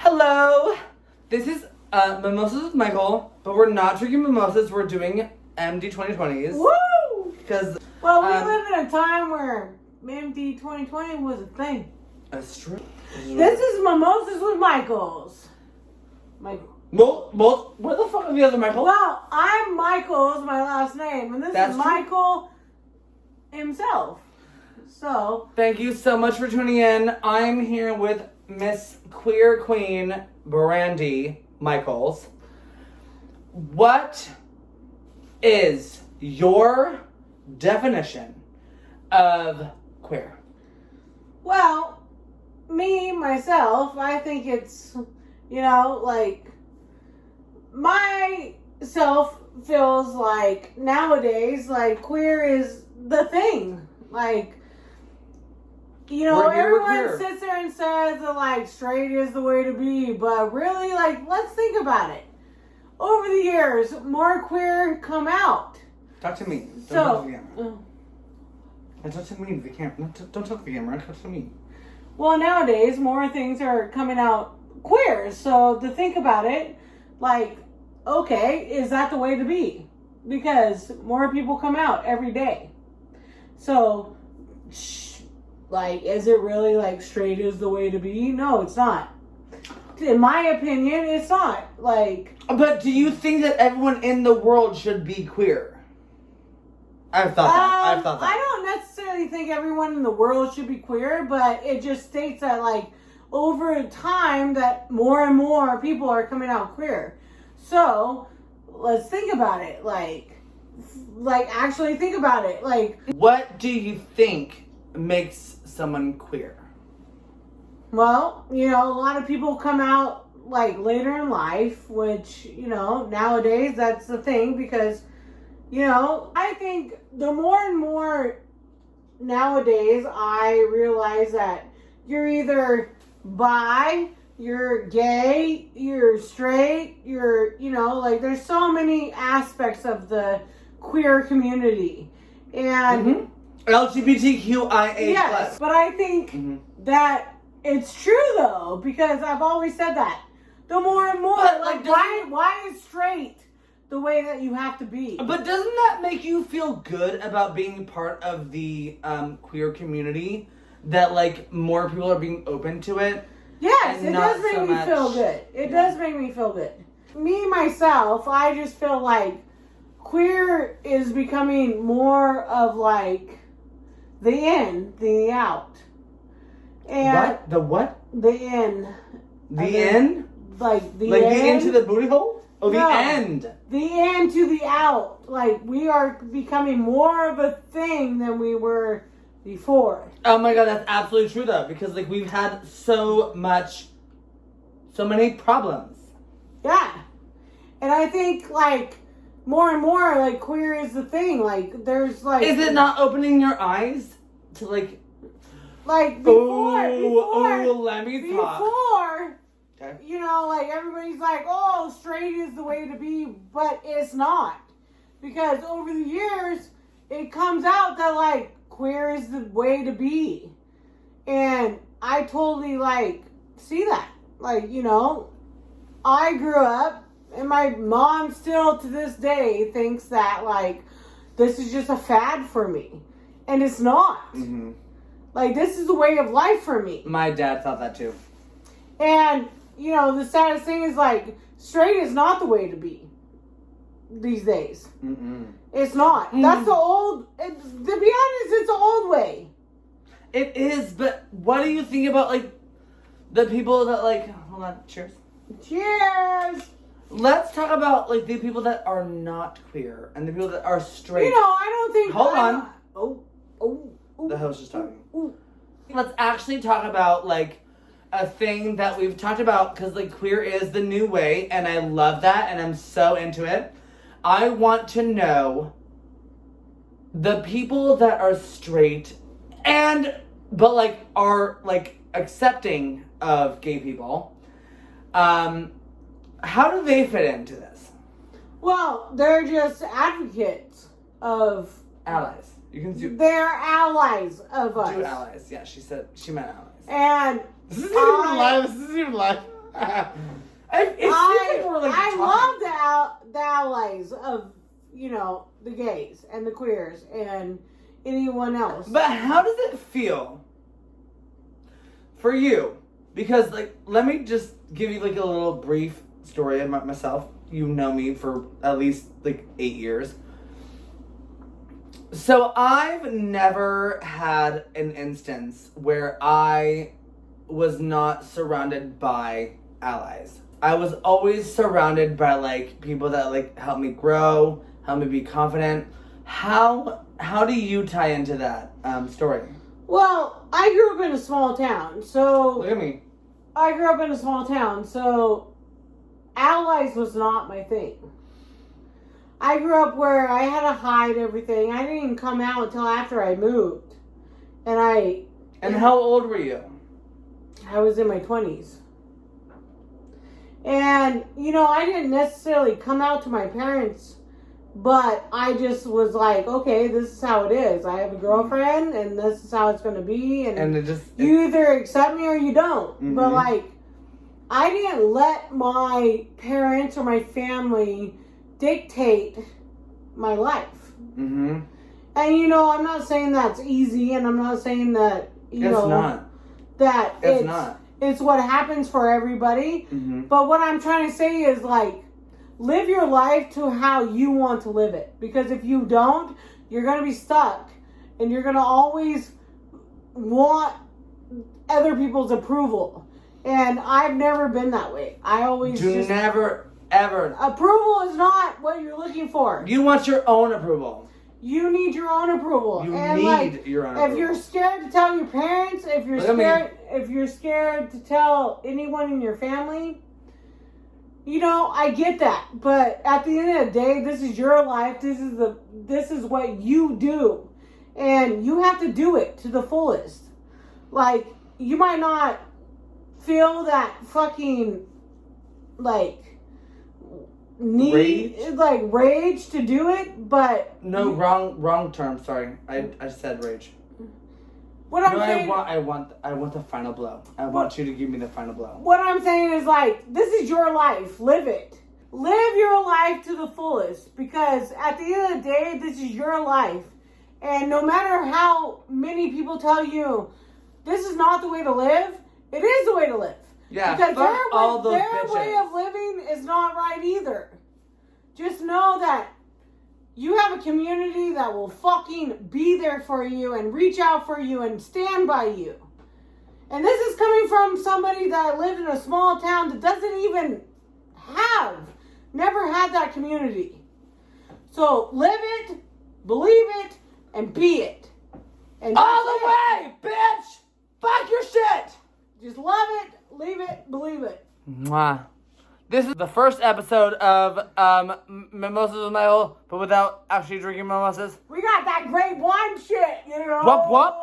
Hello! This is Mimosas with Michael, but we're not drinking mimosas, we're doing MD 2020s. Woo! Because, well, we live in a time where MD 2020 was a thing. That's true. This is Mimosas with Michaels. Well, where the fuck are the other Michael? Well, I'm Michael's my last name, and this That's is Michael himself. So, thank you so much for tuning in. I'm here with Miss Queer Queen Brandy Michaels. What is your definition of queer? well, myself, I think it's, like, myself feels like nowadays, like, queer is the thing. Like, everyone sits there and says that, like, straight is the way to be, but really, like, let's think about it. Over the years, more queer come out. Talk to me. Don't So, talk to the camera. Talk to me. Don't talk to the camera. Talk to me. well, nowadays, more things are coming out queer. So, to think about it, like, okay, is that the way to be? Because more people come out every day. So, like, is it really, like, straight is the way to be? No, it's not. In my opinion, it's not. Like, but do you think that everyone in the world should be queer? I've thought that. I don't necessarily think everyone in the world should be queer, but it just states that, like, over time that more and more people are coming out queer. So, let's think about it. Like, actually think about it. Like, what do you think makes someone queer? well, a lot of people come out, like, later in life, which, nowadays that's the thing because, I think the more and more nowadays I realize that you're either bi, you're gay, you're straight, you're, like, there's so many aspects of the queer community. And LGBTQIA+. yes, but I think that it's true though, because I've always said that. The more and more, But, like, why is straight the way that you have to be? But doesn't that make you feel good about being part of the queer community? That, like, more people are being open to it? Yes, it does make so me much. feel good. It does make me feel good. Me, myself, I just feel like queer is becoming more of, like, the in than the out. And What? The what? the in. The end? Like, the Like end. the into the booty hole? Oh, No. the end. The in to the out. Like, we are becoming more of a thing than we were before. Oh my god, that's absolutely true though, because, like, we've had so many problems. Yeah. And I think, like, more and more, like, queer is the thing. Like, there's, like... Is it not opening your eyes to, like... Like, before, let me talk. before, Okay. like, everybody's like, oh, straight is the way to be, but it's not. Because over the years, it comes out that, like, queer is the way to be. And I totally, like, see that. Like, I grew up, and my mom still, to this day, thinks that, like, this is just a fad for me. And it's not. Mm-hmm. Like, this is the way of life for me. My dad thought that too. And, the saddest thing is, like, straight is not the way to be these days. Mm-mm. It's not. That's the old, to be honest, it's the old way. It is, but what do you think about, like, the people that, like, hold on, cheers. Cheers! Let's talk about, like, the people that are not queer and the people that are straight. I don't think... Hold on. Oh. The host is talking. Ooh. Let's actually talk about, like, a thing that we've talked about, because, like, queer is the new way, and I love that, and I'm so into it. I want to know the people that are straight but, like, are, like, accepting of gay people. How do they fit into this? Well, they're just advocates of... Allies. You can do. They're allies of us. Do allies. Yeah, she meant allies. And This isn't even live. This isn't even live. I love the allies of, the gays and the queers and anyone else. But how does it feel for you? Because, let me just give you, a little brief story about myself. You know me for at least, 8 years. So I've never had an instance where I was not surrounded by allies. I was always surrounded by, people that, help me grow, help me be confident. How do you tie into that story? Well, I grew up in a small town, so... Look at me. I grew up in a small town, so allies was not my thing. I grew up where I had to hide everything. I didn't even come out until after I moved. And how old were you? I was in my 20s. And, I didn't necessarily come out to my parents, but I just was like, okay, this is how it is. I have a girlfriend, and this is how it's going to be. And you either accept me or you don't. Mm-hmm. But, I didn't let my parents or my family dictate my life. Mm-hmm. And, I'm not saying that's easy, and I'm not saying that, it's not. That it's not. It's what happens for everybody. Mm-hmm. But what I'm trying to say is, live your life to how you want to live it. Because if you don't, you're going to be stuck. And you're going to always want other people's approval. And I've never been that way. I always never, ever. Approval is not what you're looking for. You want your own approval. You need your own approval. You need your own approval. If you're scared to tell your parents, if you're scared to tell anyone in your family, I get that. But at the end of the day, this is your life. This is what you do. And you have to do it to the fullest. You might not feel that fucking rage to do it, but wrong term. Sorry, I said rage. What I'm saying, I want the final blow. I want you to give me the final blow. What I'm saying is this is your life. Live it. Live your life to the fullest, because at the end of the day, this is your life, and no matter how many people tell you this is not the way to live, it is the way to live. Yeah, because their way of living is not right either. Just know that you have a community that will fucking be there for you and reach out for you and stand by you. And this is coming from somebody that lived in a small town that doesn't even never had that community. So live it, believe it, and be it. And all the way, bitch! Fuck your shit! Just love it, leave it, believe it. Mwah. This is the first episode of Mimosas with Michael, but without actually drinking mimosas. We got that great wine shit, Whoop, whoop.